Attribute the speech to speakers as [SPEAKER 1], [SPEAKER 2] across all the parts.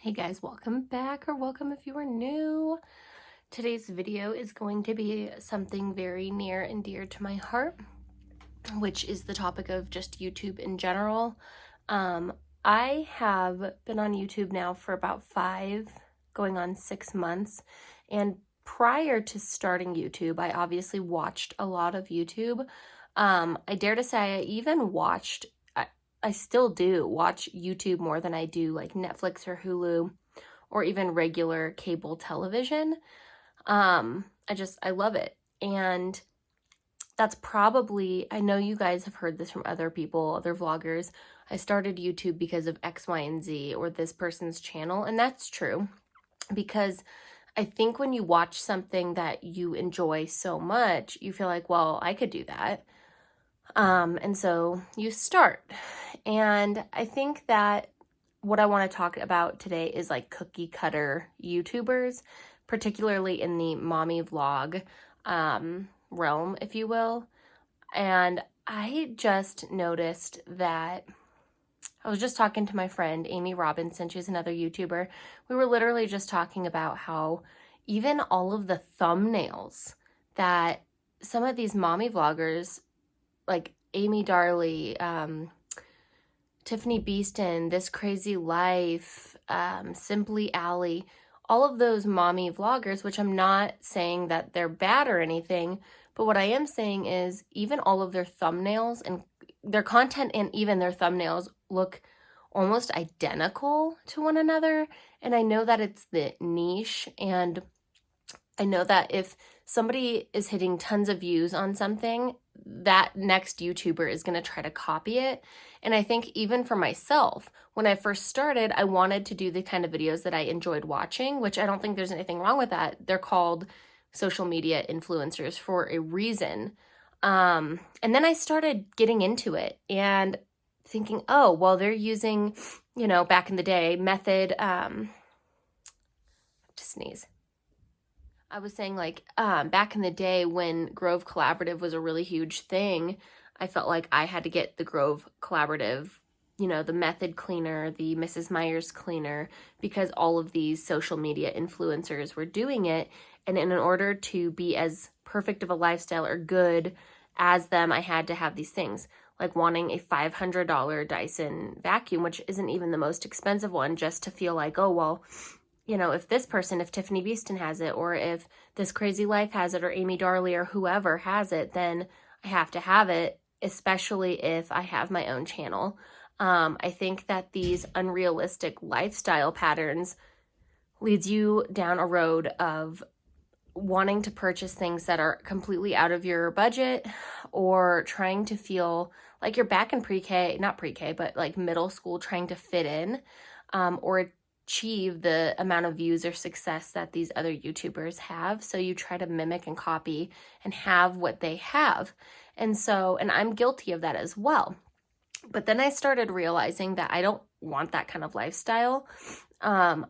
[SPEAKER 1] Hey guys, welcome back, or welcome if you are new. Today's video is going to be something very near and dear to my heart, which is the topic of just YouTube in general. I have been on YouTube now for about going on 6 months, and prior to starting YouTube, I obviously watched a lot of YouTube. I dare to say I even watched I still do watch YouTube more than I do like Netflix or Hulu or even regular cable television. I love it. And that's probably, I know you guys have heard this from other people, other vloggers. I started YouTube because of X, Y, and Z or this person's channel. And that's true because I think when you watch something that you enjoy so much, you feel like, well, I could do that. And so you start. And I think that what I want to talk about today is like cookie cutter YouTubers, particularly in the mommy vlog realm, if you will. And I just noticed that I was just talking to my friend Amy Robinson. She's another YouTuber. We were literally just talking about how even all of the thumbnails that some of these mommy vloggers like Amy Darley, Tiffany Beeston, This Crazy Life, Simply Allie, all of those mommy vloggers, which I'm not saying that they're bad or anything, but what I am saying is even all of their thumbnails and their content and even their thumbnails look almost identical to one another. And I know that it's the niche, and I know that if somebody is hitting tons of views on something, that next YouTuber is going to try to copy it. And I think even for myself, when I first started, I wanted to do the kind of videos that I enjoyed watching, which I don't think there's anything wrong with that. They're called social media influencers for a reason. And then I started getting into it and thinking, oh, well, they're using, back in the day, method, to sneeze. I was saying back in the day when Grove Collaborative was a really huge thing, I felt like I had to get the Grove Collaborative, the Method Cleaner, the Mrs. Myers Cleaner, because all of these social media influencers were doing it. And in order to be as perfect of a lifestyle or good as them, I had to have these things, like wanting a $500 Dyson vacuum, which isn't even the most expensive one, just to feel like, oh, well, if Tiffany Beeston has it, or if This Crazy Life has it, or Amy Darley, or whoever has it, then I have to have it, especially if I have my own channel. I think that these unrealistic lifestyle patterns leads you down a road of wanting to purchase things that are completely out of your budget, or trying to feel like you're back in pre-K, not pre-K, but like middle school, trying to fit in, or achieve the amount of views or success that these other YouTubers have. So you try to mimic and copy and have what they have. And I'm guilty of that as well. But then I started realizing that I don't want that kind of lifestyle. I'm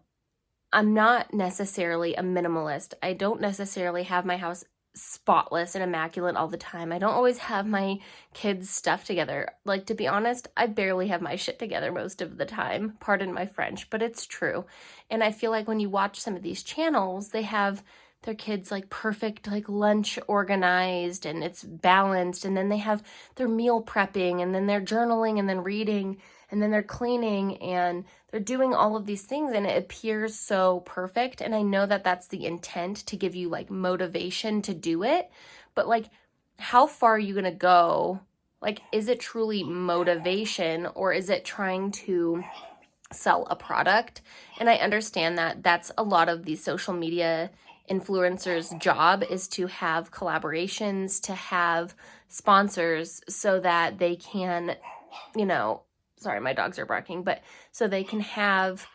[SPEAKER 1] not necessarily a minimalist. I don't necessarily have my house spotless and immaculate all the time. I don't always have my kids' stuff together. Like, to be honest, I barely have my shit together most of the time. Pardon my French, but it's true. And I feel like when you watch some of these channels, they have their kids like perfect, like lunch organized, and it's balanced, and then they have their meal prepping, and then they're journaling, and then reading, and then they're cleaning, and they're doing all of these things, and it appears so perfect. And I know that that's the intent, to give you like motivation to do it, but like, how far are you gonna go? Like, is it truly motivation, or is it trying to sell a product? And I understand that that's a lot of these social media influencers' job, is to have collaborations, to have sponsors, so that they can, sorry, my dogs are barking, but so they can have,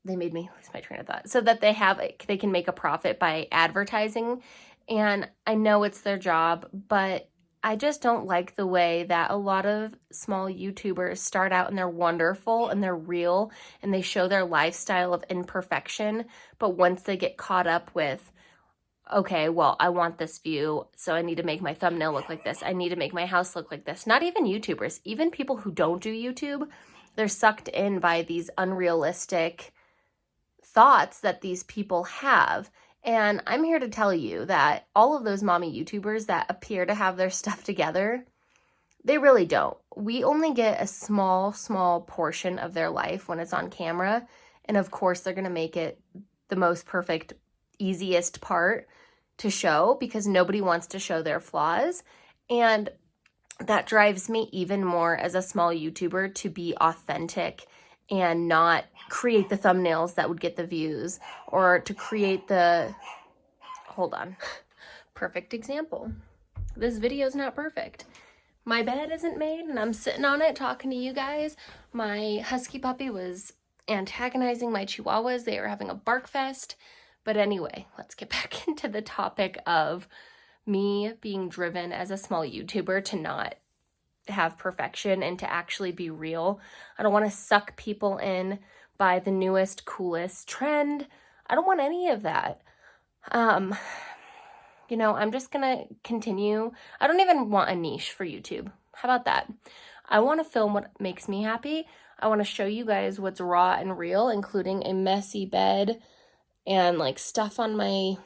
[SPEAKER 1] they made me lose my train of thought, so that they can make a profit by advertising. And I know it's their job, but I just don't like the way that a lot of small YouTubers start out and they're wonderful and they're real and they show their lifestyle of imperfection. But once they get caught up with, okay, well, I want this view, so I need to make my thumbnail look like this. I need to make my house look like this. Not even YouTubers, even people who don't do YouTube, they're sucked in by these unrealistic thoughts that these people have. And I'm here to tell you that all of those mommy YouTubers that appear to have their stuff together, they really don't. We only get a small portion of their life when it's on camera. And of course, they're going to make it the most perfect, easiest part to show because nobody wants to show their flaws. And that drives me even more as a small YouTuber to be authentic and not create the thumbnails that would get the views or to create the, hold on, perfect example. This video is not perfect. My bed isn't made and I'm sitting on it talking to you guys. My husky puppy was antagonizing my chihuahuas. They were having a bark fest. But anyway, let's get back into the topic of me being driven as a small YouTuber to not have perfection and to actually be real. I don't want to suck people in by the newest, coolest trend. I don't want any of that. You know, I'm just gonna continue. I don't even want a niche for YouTube. How about that? I want to film what makes me happy. I want to show you guys what's raw and real, including a messy bed and like stuff on my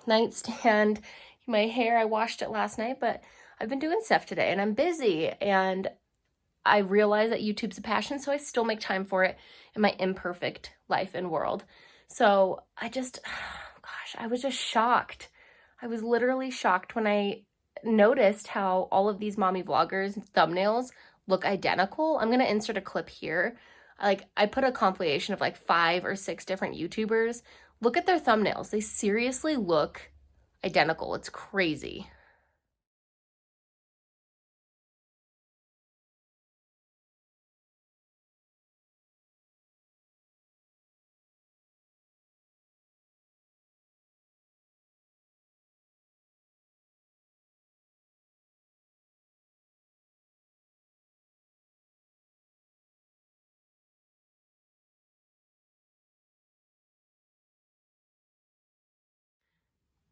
[SPEAKER 1] nightstand. My hair, I washed it last night, but I've been doing stuff today and I'm busy and I realize that YouTube's a passion, so I still make time for it in my imperfect life and world. So I just, gosh, I was just shocked. I was literally shocked when I noticed how all of these mommy vloggers thumbnails look identical. I'm going to insert a clip here. Like, I put a compilation of like 5 or 6 different YouTubers. Look at their thumbnails. They seriously look identical. It's crazy.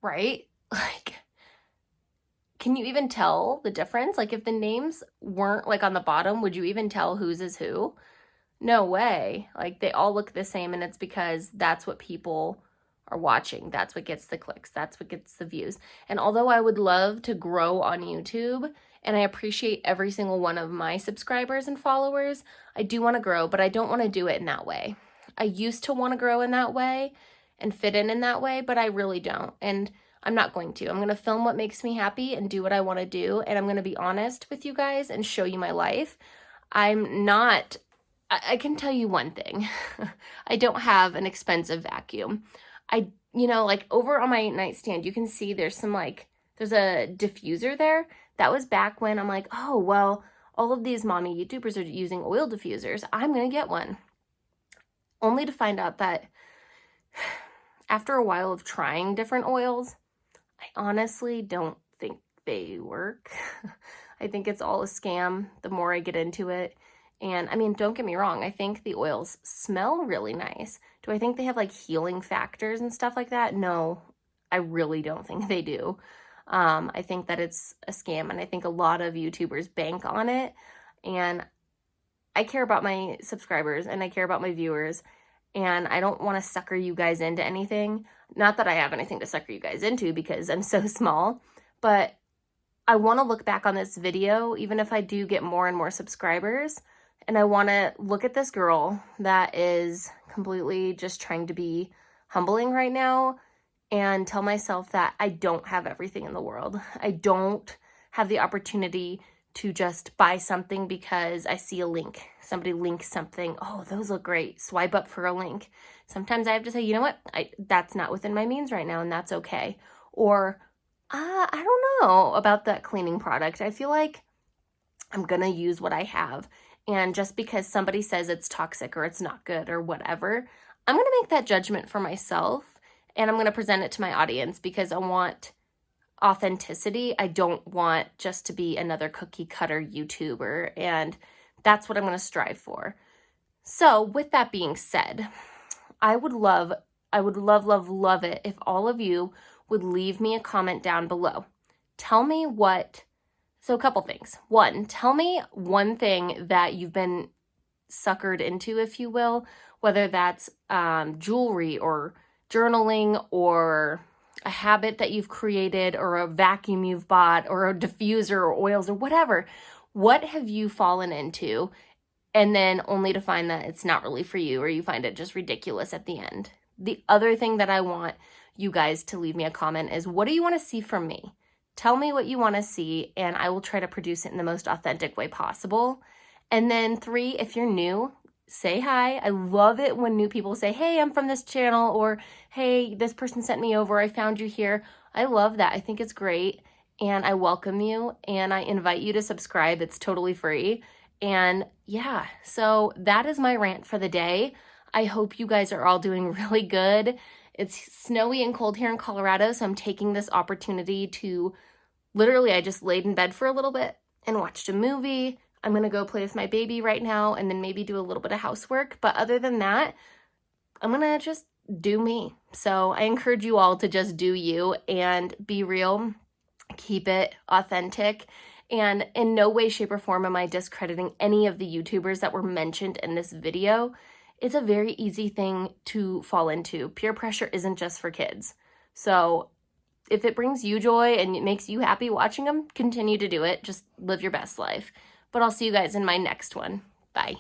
[SPEAKER 1] Right? Like, can you even tell the difference? Like, if the names weren't like on the bottom, would you even tell whose is who? No way. Like, they all look the same, and it's because that's what people are watching. That's what gets the clicks. That's what gets the views. And although I would love to grow on YouTube, and I appreciate every single one of my subscribers and followers, I do want to grow, but I don't want to do it in that way. I used to want to grow in that way and fit in that way, but I really don't. And I'm not going to. I'm going to film what makes me happy and do what I want to do. And I'm going to be honest with you guys and show you my life. I'm not, I can tell you one thing. I don't have an expensive vacuum. You know, like over on my nightstand, you can see there's some like, there's a diffuser there. That was back when I'm like, oh, well, all of these mommy YouTubers are using oil diffusers. I'm going to get one. Only to find out that after a while of trying different oils, I honestly don't think they work. I think it's all a scam the more I get into it. And I mean, don't get me wrong, I think the oils smell really nice. Do I think they have like healing factors and stuff like that? No, I really don't think they do. I think that it's a scam, and I think a lot of YouTubers bank on it. And I care about my subscribers and I care about my viewers, and I don't want to sucker you guys into anything. Not that I have anything to sucker you guys into because I'm so small, but I want to look back on this video, even if I do get more and more subscribers, and I want to look at this girl that is completely just trying to be humbling right now and tell myself that I don't have everything in the world. I don't have the opportunity to just buy something because I see a link. Somebody links something. Oh, those look great. Swipe up for a link. Sometimes I have to say, you know what? That's not within my means right now, and that's okay. Or, I don't know about that cleaning product. I feel like I'm going to use what I have. And just because somebody says it's toxic or it's not good or whatever, I'm going to make that judgment for myself, and I'm going to present it to my audience because I want authenticity. I don't want just to be another cookie cutter YouTuber, and that's what I'm going to strive for. So with that being said, I would love it if all of you would leave me a comment down below. Tell me so a couple things. One, tell me one thing that you've been suckered into, if you will, whether that's jewelry or journaling or a habit that you've created or a vacuum you've bought or a diffuser or oils or whatever. What have you fallen into? And then only to find that it's not really for you, or you find it just ridiculous at the end. The other thing that I want you guys to leave me a comment is, what do you want to see from me? Tell me what you want to see, and I will try to produce it in the most authentic way possible. And then 3, if you're new, say hi. I love it when new people say, hey, I'm from this channel, or hey, this person sent me over, I found you here. I love that. I think it's great, and I welcome you, and I invite you to subscribe. It's totally free. And yeah, so that is my rant for the day. I hope you guys are all doing really good. It's snowy and cold here in Colorado, so I'm taking this opportunity to literally, I just laid in bed for a little bit and watched a movie. I'm going to go play with my baby right now and then maybe do a little bit of housework. But other than that, I'm going to just do me. So I encourage you all to just do you and be real, keep it authentic. And in no way, shape, or form am I discrediting any of the YouTubers that were mentioned in this video. It's a very easy thing to fall into. Peer pressure isn't just for kids. So if it brings you joy and it makes you happy watching them, continue to do it. Just live your best life. But I'll see you guys in my next one. Bye.